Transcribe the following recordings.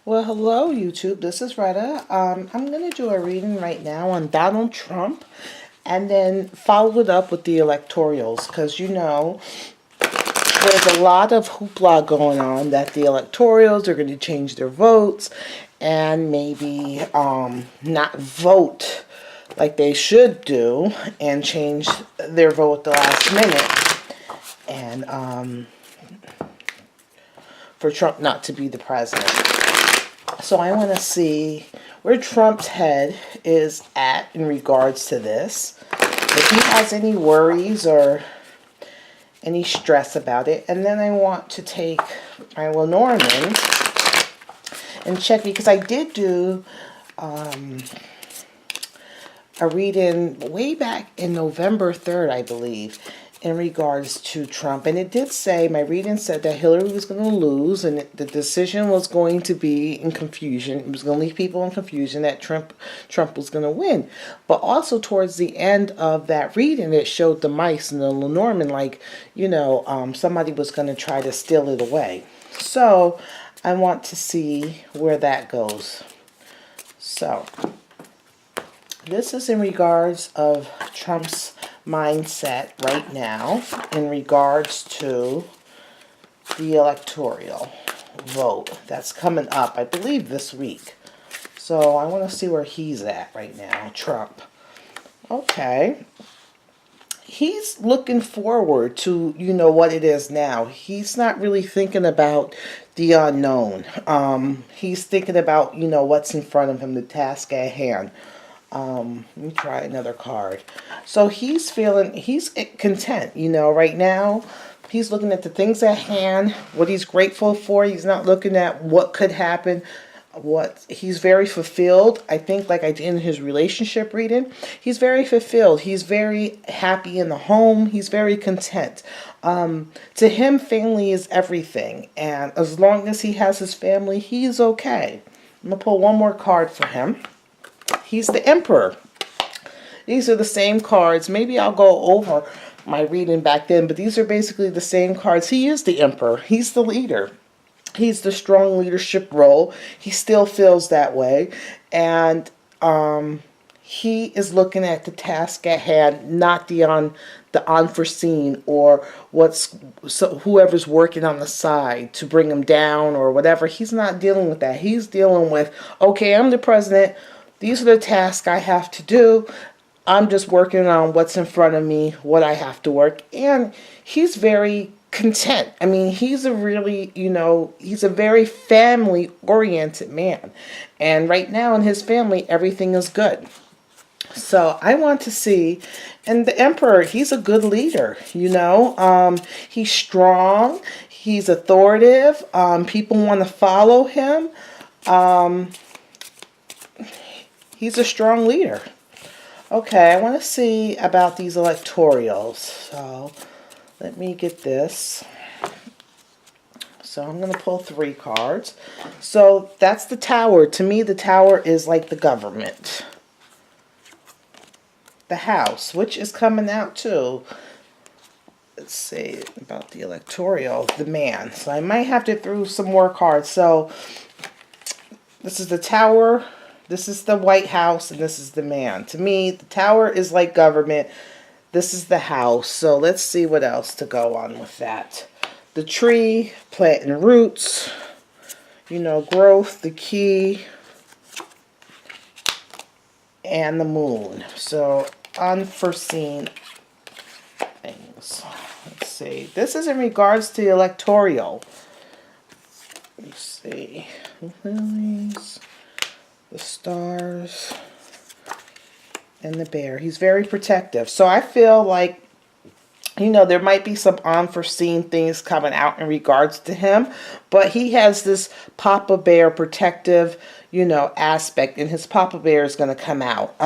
Well, hello, YouTube. This is Retta. I'm going to do a reading right now on Donald Trump and then follow it up with the electorals because, there's a lot of hoopla going on that the electorals are going to change their votes and maybe not vote like they should do and change their vote at the last minute and for Trump not to be the president. So I want to see where Trump's head is at in regards to this. If he has any worries or any stress about it. And then I want to take my Lenorand and check, because I did do a reading way back in November 3rd, I believe, in regards to Trump. And it did say, my reading said that Hillary was going to lose and the decision was going to be in confusion. It was going to leave people in confusion that Trump was going to win. But also towards the end of that reading, it showed the mice and the Lenormand, like, somebody was going to try to steal it away. So I want to see where that goes. So this is in regards of Trump's mindset right now in regards to the electoral vote that's coming up, I believe, this week. So I want to see where he's at right now, Trump. Okay. He's looking forward to, what it is now. He's not really thinking about the unknown. He's thinking about, what's in front of him, the task at hand. Let me try another card. So he's content, right now. He's looking at the things at hand, what he's grateful for. He's not looking at what could happen. He's very fulfilled. I think, like I did in his relationship reading, he's very fulfilled. He's very happy in the home. He's very content. To him, family is everything. And as long as he has his family, he's okay. I'm going to pull one more card for him. He's the Emperor. These are the same cards. Maybe I'll go over my reading back then, but these are basically the same cards. He is the Emperor. He's the leader. He's the strong leadership role. He still feels that way. And he is looking at the task at hand, not the unforeseen or whoever's working on the side to bring him down or whatever. He's not dealing with that. He's dealing with, okay, I'm the president. These are the tasks I have to do. I'm just working on what's in front of me, what I have to work. And he's very content. I mean, he's a really, he's a very family-oriented man. And right now in his family, everything is good. So I want to see, and the Emperor, he's a good leader, he's strong, he's authoritative, people want to follow him. He's a strong leader. Okay, I want to see about these electorals. So let me get this. So I'm going to pull 3 cards. So that's the Tower. To me, the Tower is like the government. The House, which is coming out too. Let's see about the electoral, the Man. So I might have to throw some more cards. So this is the Tower. This is the White House, and this is the Man. To me, the Tower is like government. This is the House. So let's see what else to go on with that. The Tree, planting roots, growth, the Key, and the Moon. So unforeseen things. Let's see. This is in regards to the electoral. Let's see. Lilies. The Stars, and the Bear. He's very protective. So I feel like, there might be some unforeseen things coming out in regards to him, but he has this Papa Bear protective, aspect, and his Papa Bear is going to come out.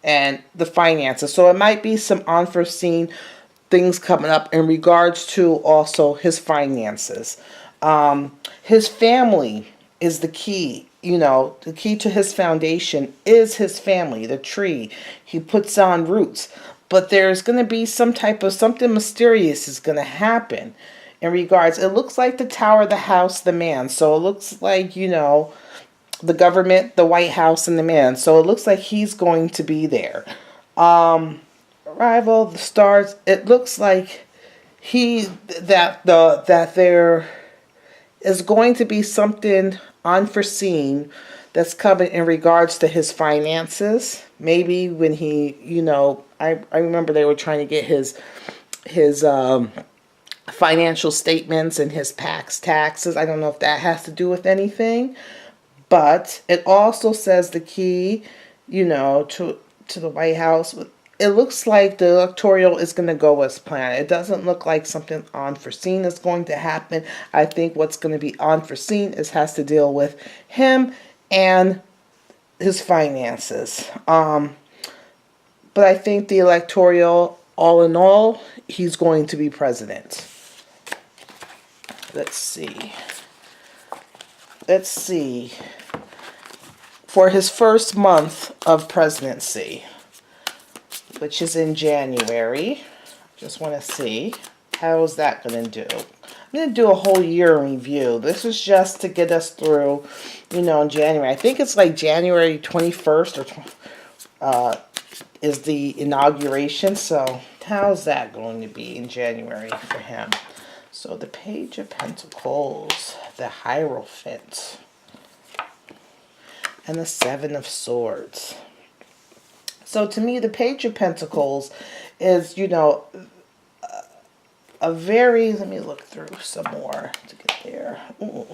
And the finances. So it might be some unforeseen things coming up in regards to also his finances. His family is the key. The key to his foundation is his family, the tree. He puts on roots. But there's going to be some type of something mysterious is going to happen in regards, it looks like the tower, the house, the man. So it looks like, you know, the government, the White House, and the man. So it looks like he's going to be there. Arrival, the stars. It looks like that there is going to be something unforeseen that's coming in regards to his finances. Maybe when he, you know, I remember they were trying to get his financial statements and his taxes. I don't know if that has to do with anything, but it also says the key, you know, to the White House. It looks like the electoral is going to go as planned. It doesn't look like something unforeseen is going to happen. I think what's going to be unforeseen has to deal with him and his finances. But I think the electoral, all in all, he's going to be president. Let's see. For his first month of presidency, which is in January. Just want to see how is that going to do. I'm going to do a whole year review. This is just to get us through, you know, in January. I think it's like January 21st or is the inauguration. So how's that going to be in January for him? So the Page of Pentacles, the Hierophant, and the Seven of Swords. So to me, the Page of Pentacles is, you know, a very, let me look through some more to get there. Ooh.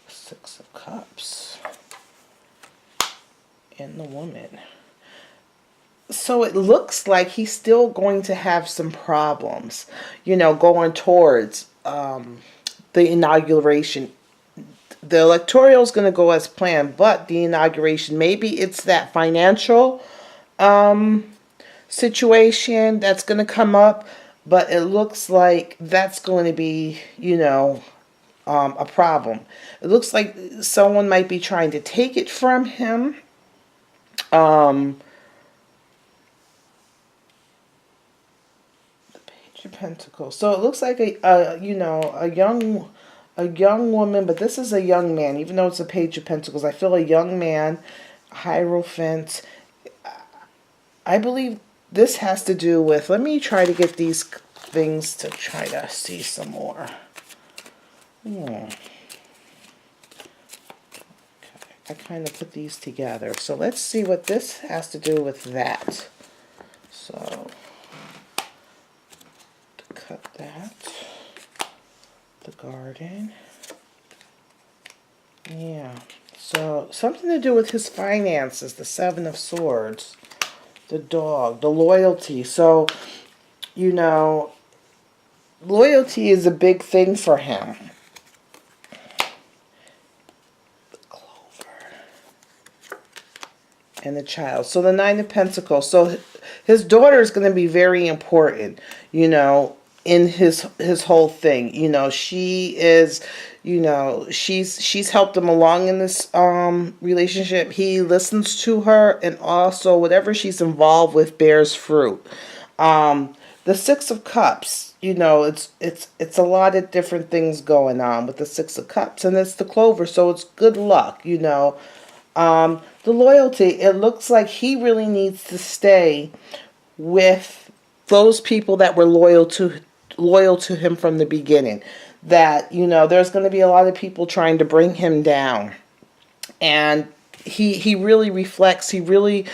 Six of Cups. And the Woman. So it looks like he's still going to have some problems, you know, going towards the inauguration. The electoral is going to go as planned, but the inauguration, maybe it's that financial situation that's going to come up, but it looks like that's going to be, you know, a problem. It looks like someone might be trying to take it from him. The Page of Pentacles. So it looks like you know, a young woman, but this is a young man. Even though it's a Page of Pentacles, I feel a young man, Hierophant. I believe this has to do with, let me try to get these things to try to see some more. Okay. I kind of put these together. So let's see what this has to do with that. So, cut that. The Garden. Yeah. So, something to do with his finances. The Seven of Swords. The Dog. The Loyalty. So, you know, loyalty is a big thing for him. The Clover. And the Child. So, the Nine of Pentacles. So, his daughter is going to be very important, you know, in his whole thing. You know, she is, you know, she's helped him along in this relationship. He listens to her, and also whatever she's involved with bears fruit. The Six of Cups, you know, it's a lot of different things going on with the Six of Cups, and it's the Clover, so it's good luck, you know. The loyalty, it looks like he really needs to stay with those people that were loyal to him from the beginning. That, you know, there's going to be a lot of people trying to bring him down. And he really reflects, he really,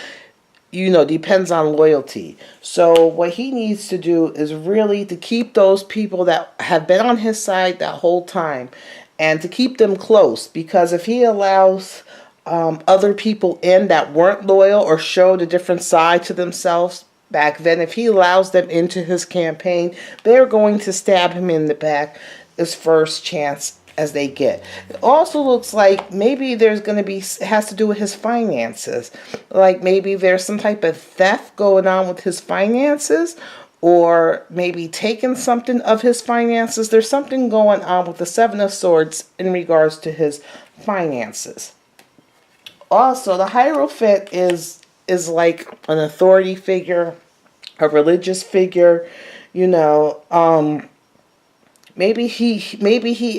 you know, depends on loyalty. So what he needs to do is really to keep those people that have been on his side that whole time, and to keep them close. Because if he allows other people in that weren't loyal or showed a different side to themselves back then, if he allows them into his campaign, they're going to stab him in the back as first chance as they get. It also looks like maybe there's going to be, it has to do with his finances. Like maybe there's some type of theft going on with his finances, or maybe taking something of his finances. There's something going on with the Seven of Swords in regards to his finances. Also, the Hierophant is like an authority figure, a religious figure. You know, maybe he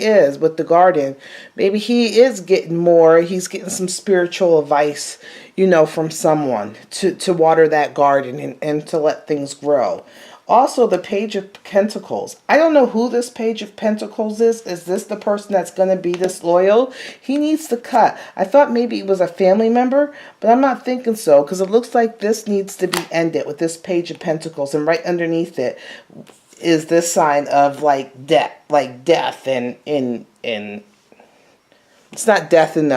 is with the garden. Maybe he is getting more. He's getting some spiritual advice, you know, from someone to water that garden and to let things grow. Also, the Page of Pentacles. I don't know who this Page of Pentacles is. Is this the person that's going to be disloyal? He needs to cut. I thought maybe it was a family member, but I'm not thinking so, because it looks like this needs to be ended with this Page of Pentacles. And right underneath it is this sign of death, and it's not death in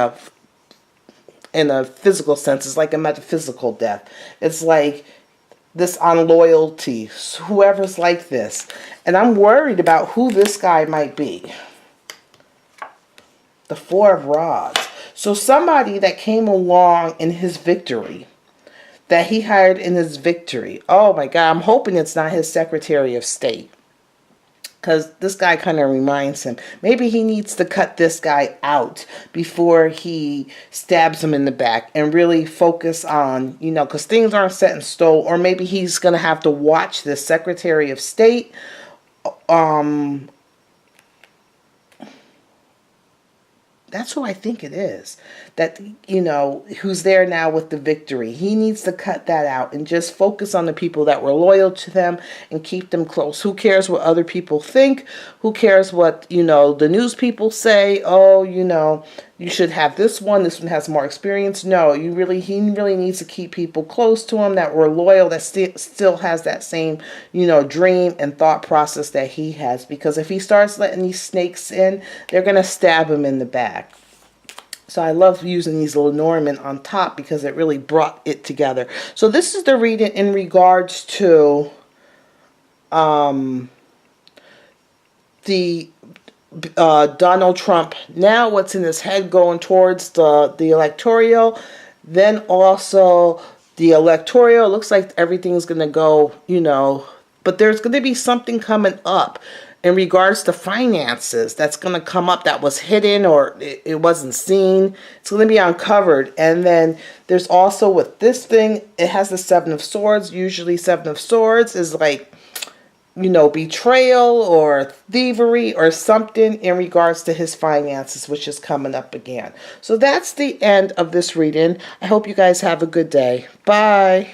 a physical sense. It's like a metaphysical death. It's like this unloyalty, whoever's like this. And I'm worried about who this guy might be. The Four of Rods. So somebody that came along in his victory, that he hired in his victory. Oh my God, I'm hoping it's not his Secretary of State, because this guy kind of reminds him. Maybe he needs to cut this guy out before he stabs him in the back and really focus on, you know, because things aren't set in stone. Or maybe he's going to have to watch this Secretary of State. That's who I think it is. That, you know, who's there now with the victory. He needs to cut that out and just focus on the people that were loyal to them and keep them close. Who cares what other people think? Who cares what, you know, the news people say? Oh, you know, you should have this one. This one has more experience. No, he really needs to keep people close to him that were loyal, that still has that same, you know, dream and thought process that he has. Because if he starts letting these snakes in, they're going to stab him in the back. So I love using these Lenormand on top because it really brought it together. So this is the reading in regards to the Donald Trump. Now what's in his head going towards the electoral. Then also the electoral. Looks like everything's going to go, you know, but there's going to be something coming up in regards to finances that's going to come up that was hidden or it wasn't seen. It's going to be uncovered. And then there's also with this thing, it has the Seven of Swords. Usually Seven of Swords is like, you know, betrayal or thievery or something in regards to his finances, which is coming up again. So that's the end of this reading. I hope you guys have a good day. Bye.